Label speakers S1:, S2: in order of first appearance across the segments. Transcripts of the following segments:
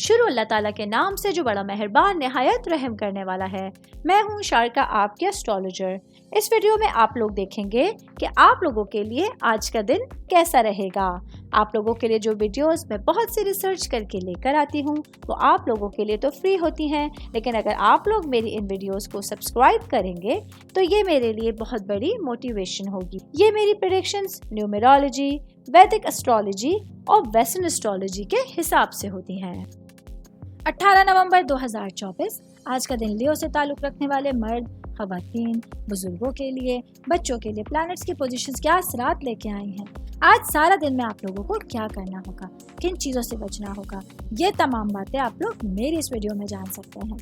S1: शुरू अल्लाह ताला के नाम से जो बड़ा मेहरबान निहायत रहम करने वाला है। मैं हूँ शारका, आपके एस्ट्रोलॉजर। इस वीडियो में आप लोग देखेंगे कि आप लोगों के लिए आज का दिन कैसा रहेगा। आप लोगों के लिए जो वीडियोस मैं बहुत सी रिसर्च करके लेकर आती हूँ वो आप लोगों के लिए तो फ्री होती हैं, लेकिन अगर आप लोग मेरी इन वीडियोस को सब्सक्राइब करेंगे तो ये मेरे लिए बहुत बड़ी मोटिवेशन होगी। ये मेरी प्रेडिक्शंस न्यूमेरोलॉजी, वैदिक एस्ट्रोलॉजी और वेस्टर्न एस्ट्रोलॉजी के हिसाब से होती हैं। 18 नवंबर 2024 आज का दिन लियो से ताल्लुक़ रखने वाले मर्द, ख़वातीन, बुजुर्गों के लिए, बच्चों के लिए प्लैनेट्स की पोजीशंस क्या असरात लेके आई हैं। आज सारा दिन में आप लोगों को क्या करना होगा, किन चीज़ों से बचना होगा, ये तमाम बातें आप लोग मेरी इस वीडियो में जान सकते हैं।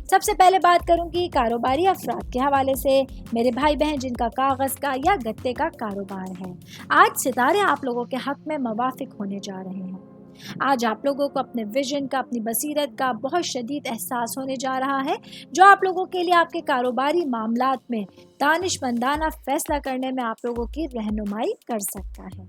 S1: सबसे पहले बात करूंगी कारोबारी अफराद के हवाले से। मेरे भाई बहन जिनका कागज़ का या गत्ते का कारोबार है, आज सितारे आप लोगों के हक में मवाफिक होने जा रहे हैं। आज आप लोगों को अपने विजन का, अपनी बसीरत का बहुत शदीद एहसास होने जा रहा है, जो आप लोगों के लिए आपके कारोबारी मामलात में दानिशमंदाना फैसला करने में आप लोगों की रहनुमाई कर सकता है।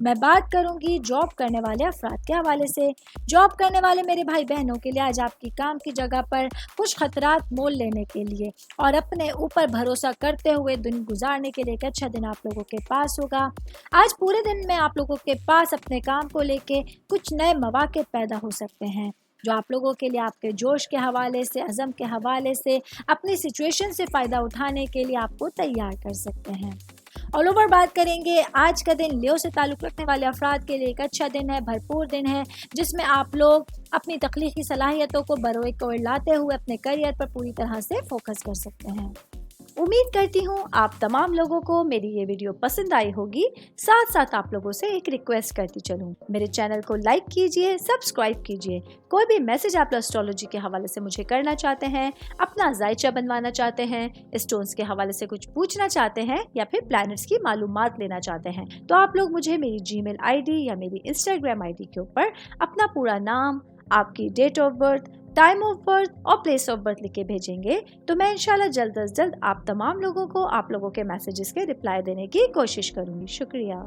S1: मैं बात करूंगी जॉब करने वाले अफराद के हवाले से। जॉब करने वाले मेरे भाई बहनों के लिए आज आपकी काम की जगह पर कुछ खतरात मोल लेने के लिए और अपने ऊपर भरोसा करते हुए दिन गुजारने के लिए एक अच्छा दिन आप लोगों के पास होगा। आज पूरे दिन में आप लोगों के पास अपने काम को लेके कुछ नए मौके पैदा हो सकते हैं, जो आप लोगों के लिए आपके जोश के हवाले से, अज़म के हवाले से, अपनी सिचुएशन से फ़ायदा उठाने के लिए आपको तैयार कर सकते हैं। ऑल ओवर बात करेंगे, आज का दिन लियो से ताल्लुक़ रखने वाले अफराद के लिए एक अच्छा दिन है, भरपूर दिन है, जिसमें आप लोग अपनी तख्लीकी सलाहियतों को बरोए कोर लाते हुए अपने करियर पर पूरी तरह से फोकस कर सकते हैं। उम्मीद करती हूँ आप तमाम लोगों को मेरी ये वीडियो पसंद आई होगी। साथ साथ आप लोगों से एक रिक्वेस्ट करती चलूँ, मेरे चैनल को लाइक कीजिए, सब्सक्राइब कीजिए। कोई भी मैसेज आप एस्ट्रोलॉजी के हवाले से मुझे करना चाहते हैं, अपना जायचा बनवाना चाहते हैं, स्टोन्स के हवाले से कुछ पूछना चाहते हैं या फिर प्लैनेट्स की मालूमात लेना चाहते हैं, तो आप लोग मुझे मेरी जीमेल आईडी या मेरी इंस्टाग्राम आईडी के ऊपर अपना पूरा नाम, आपकी date of birth, time of birth और प्लेस ऑफ बर्थ लिख के भेजेंगे तो मैं इंशाल्लाह जल्द अज जल्द आप तमाम लोगों को आप लोगों के मैसेजेस के रिप्लाई देने की कोशिश करूंगी। शुक्रिया।